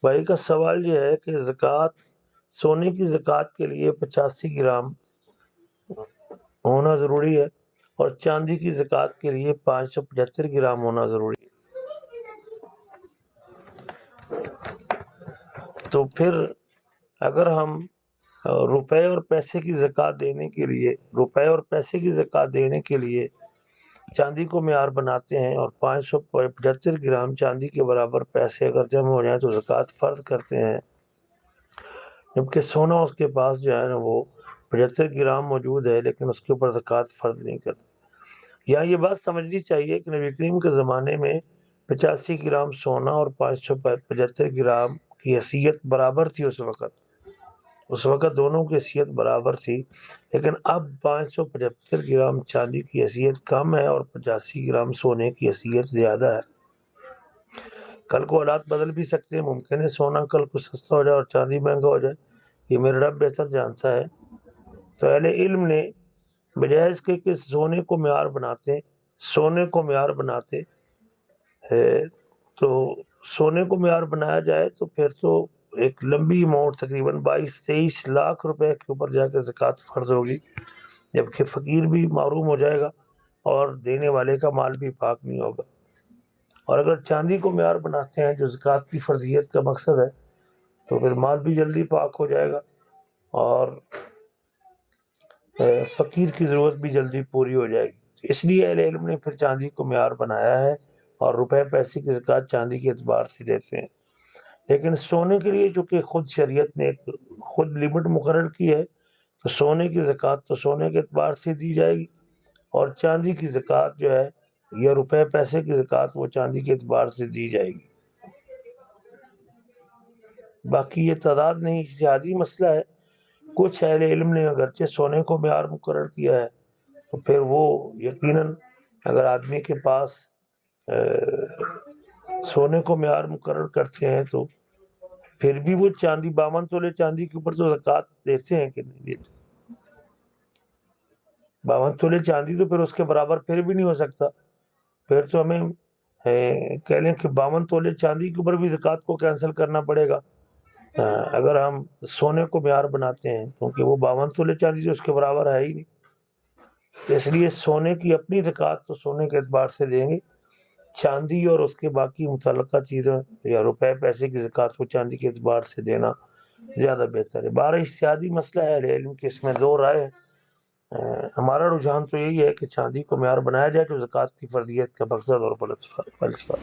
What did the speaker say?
بھائی کا سوال یہ ہے کہ زکوٰۃ، سونے کی زکوٰۃ کے لیے 85 گرام ہونا ضروری ہے اور چاندی کی زکوٰۃ کے لیے 575 گرام ہونا ضروری ہے۔ تو پھر اگر ہم روپے اور پیسے کی زکوٰۃ دینے کے لیے چاندی کو معیار بناتے ہیں اور 575 گرام چاندی کے برابر پیسے اگر جمع ہو جائیں تو زکوٰۃ فرض کرتے ہیں، جبکہ سونا اس کے پاس جو ہے نا وہ 75 گرام موجود ہے لیکن اس کے اوپر زکوٰۃ فرض نہیں کرتے۔ یہ بات سمجھنی چاہیے کہ نبی کریم کے زمانے میں 85 گرام سونا اور 575 گرام کی حیثیت برابر تھی۔ اس وقت دونوں کی حیثیت برابر تھی، لیکن اب 575 گرام چاندی کی حیثیت کم ہے اور 85 گرام سونے کی حیثیت زیادہ ہے۔ کل کو حالات بدل بھی سکتے ہیں، ممکن ہے سونا کل کو سستا ہو جائے اور چاندی مہنگا ہو جائے، یہ میرا رب بہتر جانتا ہے۔ تو اہل علم نے بجائے اس کے کہ سونے کو معیار بناتے تو سونے کو معیار بنایا جائے تو پھر تو ایک لمبی اماؤنٹ تقریباً 22-23 لاکھ روپے کے اوپر جا کے زکوٰۃ فرض ہوگی، جبکہ فقیر بھی محروم ہو جائے گا اور دینے والے کا مال بھی پاک نہیں ہوگا۔ اور اگر چاندی کو معیار بناتے ہیں جو زکوٰۃ کی فرضیت کا مقصد ہے تو پھر مال بھی جلدی پاک ہو جائے گا اور فقیر کی ضرورت بھی جلدی پوری ہو جائے گی۔ اس لیے اہل علم نے پھر چاندی کو معیار بنایا ہے اور روپے پیسے کی زکوٰۃ چاندی کے اعتبار سے دیتے ہیں، لیکن سونے کے لیے چونکہ خود شریعت نے خود لمٹ مقرر کی ہے تو سونے کی زکوٰۃ تو سونے کے اعتبار سے دی جائے گی اور چاندی کی زکوٰۃ جو ہے یا روپے پیسے کی زکوٰۃ وہ چاندی کے اعتبار سے دی جائے گی۔ باقی یہ تعداد نہیں، اجتہادی مسئلہ ہے۔ کچھ اہل علم نے اگرچہ سونے کو معیار مقرر کیا ہے تو پھر وہ یقیناً اگر آدمی کے پاس سونے کو معیار مقرر کرتے ہیں تو پھر بھی وہ 52 تولے چاندی کے اوپر تو زکوٰۃ دیتے ہیں کہ نہیں دیتے؟ 52 تولے چاندی تو پھر اس کے برابر پھر بھی نہیں ہو سکتا، پھر تو ہمیں کہہ لیں کہ 52 تولے چاندی کے اوپر بھی زکوٰۃ کو کینسل کرنا پڑے گا اگر ہم سونے کو معیار بناتے ہیں، کیونکہ وہ 52 تولے چاندی تو اس کے برابر ہے ہی نہیں۔ اس لیے سونے کی اپنی زکوٰۃ تو سونے کے اعتبار سے دیں گے، چاندی اور اس کے باقی متعلقہ چیزیں یا روپے پیسے کی زکوٰۃ کو چاندی کے اعتبار سے دینا زیادہ بہتر ہے۔ بہرحال اجتہادی مسئلہ ہے، علم کی اس میں دو رائے ہیں۔ ہمارا رجحان تو یہی ہے کہ چاندی کو معیار بنایا جائے تو زکوٰۃ کی فرضیت کا مقصد اور فلسفہ